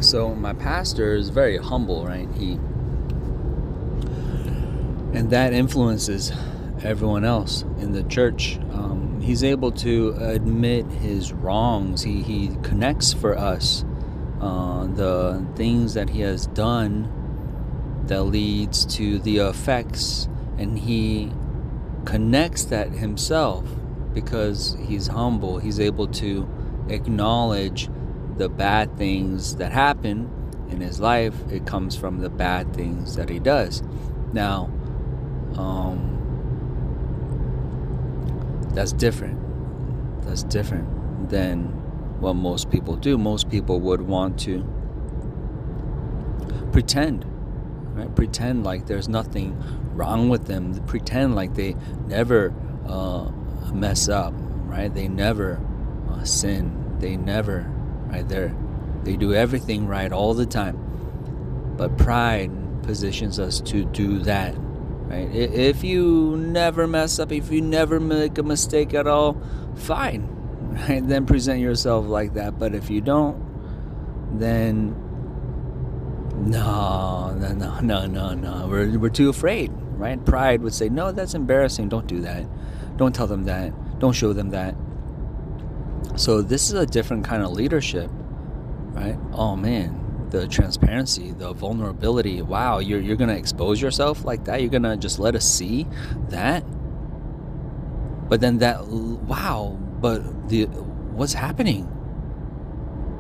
So my pastor is very humble, right? And that influences everyone else in the church. He's able to admit his wrongs. He connects for us the things that he has done that leads to the effects, and he connects that himself because he's humble. He's able to acknowledge the bad things that happen in his life. It comes from the bad things that he does. Now, that's different. That's different than what most people do. Most people would want to pretend, right? Pretend like there's nothing wrong with them. Pretend like they never mess up, right? They never sin. They never, right? They do everything right all the time. But pride positions us to do that, right? If you never mess up, if you never make a mistake at all, fine, right? Then present yourself like that. But if you don't, then no. We're too afraid, right? Pride would say, no, that's embarrassing. Don't do that. Don't tell them that. Don't show them that. So this is a different kind of leadership, right? Oh man, the transparency, the vulnerability. Wow, you're gonna expose yourself like that? You're gonna just let us see that? But then what's happening?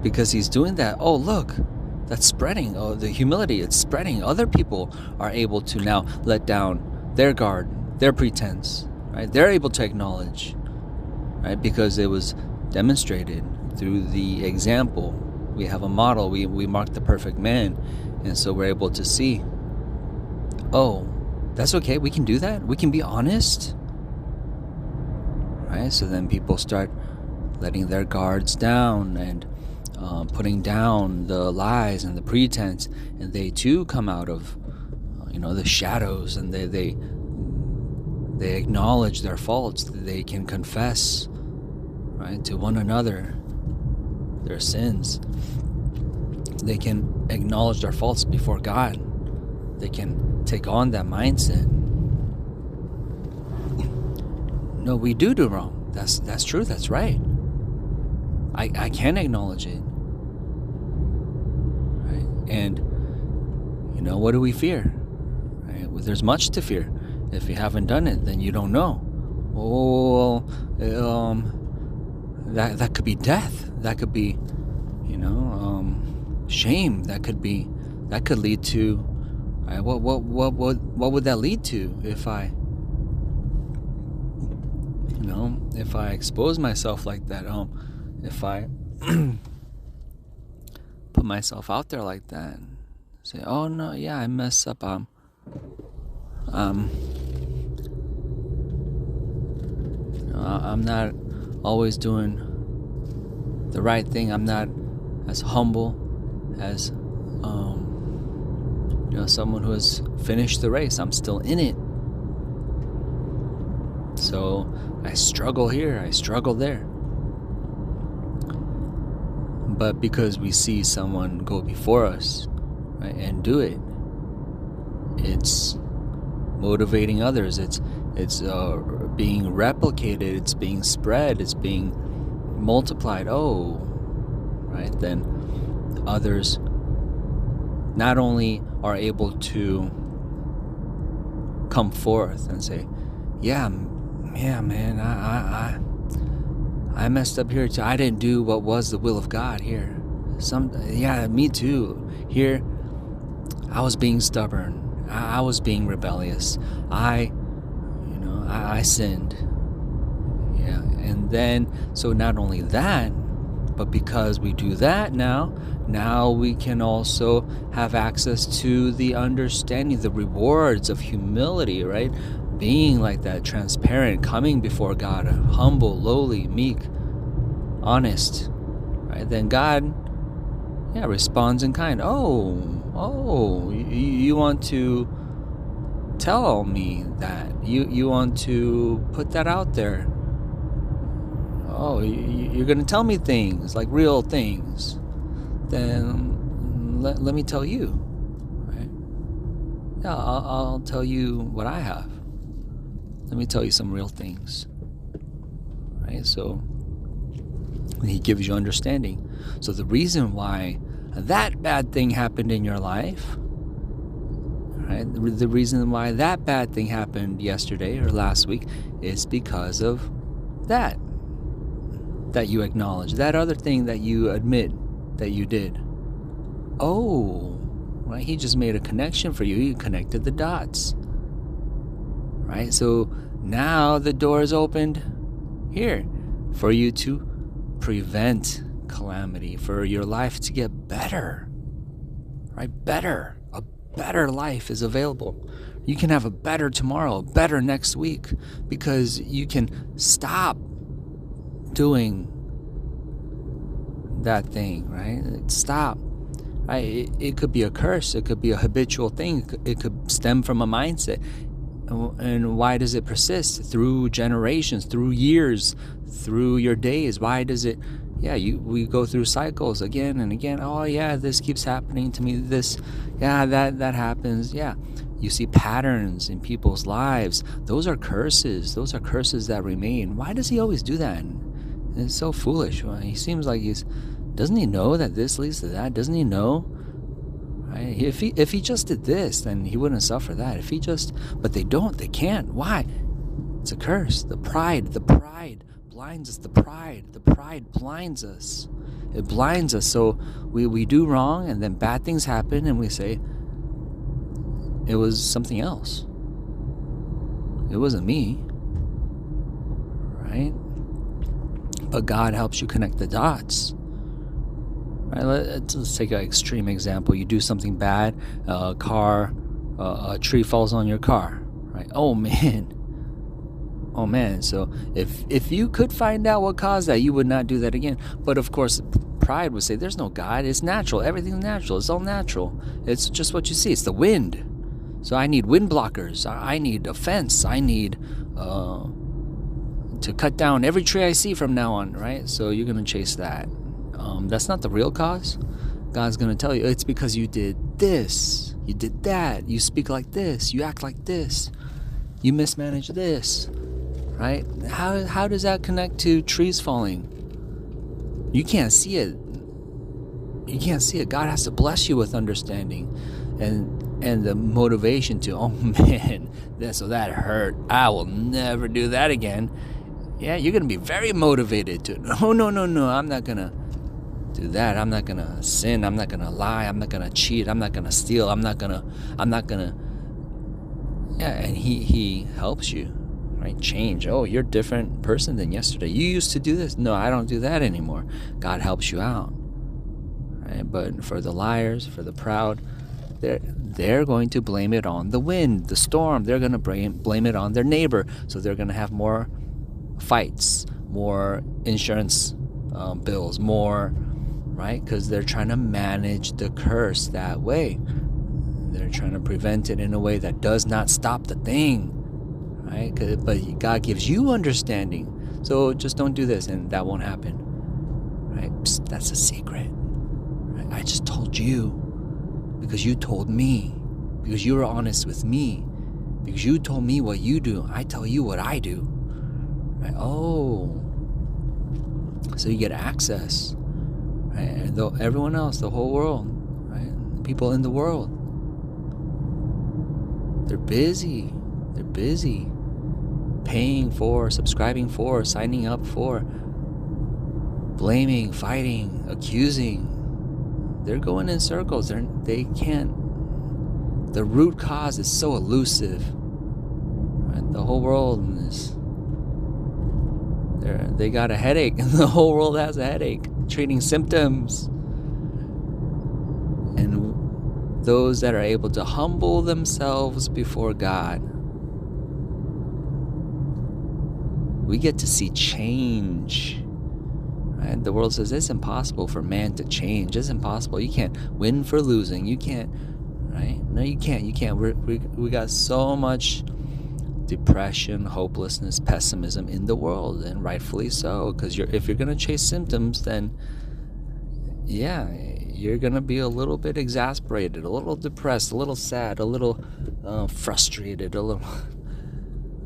Because he's doing that. Oh, look, that's spreading. Oh, the humility, it's spreading. Other people are able to now let down their guard, their pretense, right? They're able to acknowledge, right? Because it was demonstrated through the example. We have a model. We mark the perfect man, and so we're able to see, oh, that's okay. We can do that. We can be honest, right? So then people start letting their guards down and putting down the lies and the pretense, and they too come out of the shadows, and they acknowledge their faults. They can confess, right, to one another their sins. They can acknowledge their faults before God. They can take on that mindset. No, we do wrong. That's true. That's right. I can acknowledge it. Right? And what do we fear? Right? Well, there's much to fear. If you haven't done it, then you don't know. Oh, that could be death. That could be, shame. That could lead to. Right, what would that lead to if I expose myself like that? If I put myself out there like that, say, oh no, yeah, I mess up. I'm not always doing the right thing. I'm not as humble as someone who has finished the race. I'm still in it. So I struggle here, I struggle there. But because we see someone go before us, right, and do it, it's motivating others. It's being replicated. It's being spread. It's being multiplied. Oh, right. Then others not only are able to come forth and say, yeah, man, I messed up here too. I didn't do what was the will of God here. Me too. Here, I was being stubborn. I was being rebellious. I sinned. Yeah, and then, so not only that, but because we do that now we can also have access to the understanding, the rewards of humility, right? Being like that, transparent, coming before God, humble, lowly, meek, honest, right? Then God, responds in kind. Oh, you want to tell me that? You want to put that out there? Oh, you're going to tell me things, like real things. Then let me tell you, right? Yeah, I'll tell you what I have. Let me tell you some real things, right? So he gives you understanding. So the reason why that bad thing happened in your life, right? The reason why that bad thing happened yesterday or last week is because of that you acknowledge, that other thing that you admit that you did. Oh, right? He just made a connection for you. He connected the dots, right? So now the door is opened here for you to prevent calamity, for your life to get better, right? Better. A better life is available. You can have a better tomorrow, a better next week, because you can stop doing that thing, right? Stop. Right? It could be a curse. It could be a habitual thing. It could stem from a mindset. And why does it persist? Through generations, through years, through your days. Why does it? Yeah, we go through cycles again and again. Oh yeah, this keeps happening to me. This, yeah, that happens. Yeah, you see patterns in people's lives. Those are curses. Those are curses that remain. Why does he always do that? And it's so foolish. Well, he seems like doesn't he know that this leads to that? Doesn't he know? Right? If he just did this, then he wouldn't suffer that. But they don't. They can't. Why? It's a curse. The pride blinds us. The pride blinds us. It blinds us. So we do wrong, and then bad things happen, and we say it was something else. It wasn't me, right? But God helps you connect the dots. Right? Let's take an extreme example. You do something bad, a tree falls on your car, right? Oh man. So if you could find out what caused that, you would not do that again. But of course, pride would say, there's no God. It's natural. Everything's natural. It's all natural. It's just what you see. It's the wind. So I need wind blockers. I need a fence. I need to cut down every tree I see from now on, right? So you're going to chase that. That's not the real cause. God's going to tell you, it's because you did this, you did that, you speak like this, you act like this, you mismanage this, right? How does that connect to trees falling? You can't see it. You can't see it. God has to bless you with understanding and the motivation to, oh man, that hurt. I will never do that again. Yeah, you're going to be very motivated to, no, I'm not going to do that. I'm not going to sin. I'm not going to lie. I'm not going to cheat. I'm not going to steal. I'm not going to. Yeah, and he helps you, right? Change. Oh, you're a different person than yesterday. You used to do this. No, I don't do that anymore. God helps you out, right? But for the liars, for the proud, they're going to blame it on the wind, the storm. They're going to blame it on their neighbor. So they're going to have more fights, more insurance bills, more, right? Because they're trying to manage the curse that way. They're trying to prevent it in a way that does not stop the thing, right? But God gives you understanding. So just don't do this and that won't happen, right? Psst, that's a secret, right? I just told you because you told me, because you were honest with me, because you told me what you do. I tell you what I do, right? Oh, so you get access, right? And everyone else, the whole world, right? The people in the world, they're busy paying for, subscribing for, signing up for, blaming, fighting, accusing. They're going in circles. They can't. The root cause is so elusive, right? The whole world is, they got a headache. The whole world has a headache, treating symptoms. And those that are able to humble themselves before God, we get to see change. Right? The world says it's impossible for man to change. It's impossible. You can't win for losing. You can't, right? No, you can't. You can't. We got so much depression, hopelessness, pessimism in the world, and rightfully so. Because if you're going to chase symptoms, then yeah, you're going to be a little bit exasperated, a little depressed, a little sad, a little frustrated, a little.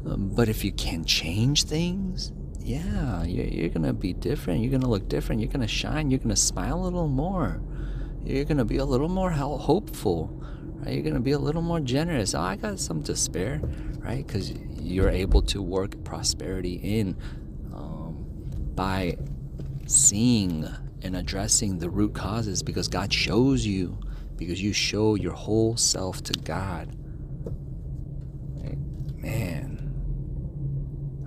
But if you can change things, yeah, you're going to be different. You're going to look different. You're going to shine. You're going to smile a little more. You're going to be a little more hopeful, right? You're going to be a little more generous. Oh, I got some to spare, right? Because you're able to work prosperity in by seeing and addressing the root causes, because God shows you, because you show your whole self to God. Right? Man,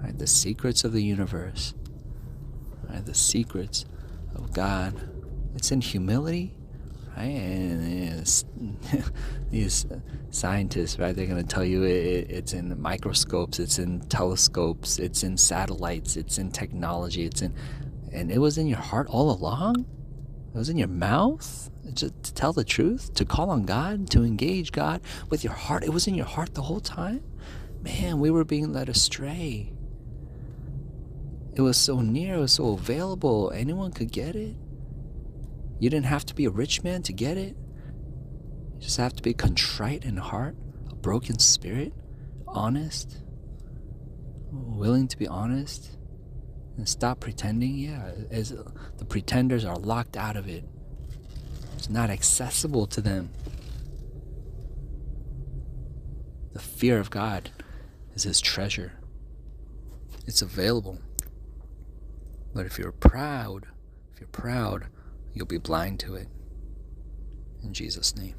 right? The secrets of the universe, right? The secrets of God, it's in humility, right? And these scientists, right, they're going to tell you it's in microscopes, it's in telescopes, it's in satellites, it's in technology, and it was in your heart all along. It was in your mouth, just to tell the truth, to call on God, to engage God with your heart. It was in your heart the whole time. Man, we were being led astray. It was so near, it was so available. Anyone could get it. You didn't have to be a rich man to get it. You just have to be contrite in heart, a broken spirit, honest, willing to be honest, and stop pretending. Yeah, as the pretenders are locked out of it. It's not accessible to them. The fear of God is his treasure. It's available. But if you're proud, you'll be blind to it. In Jesus' name.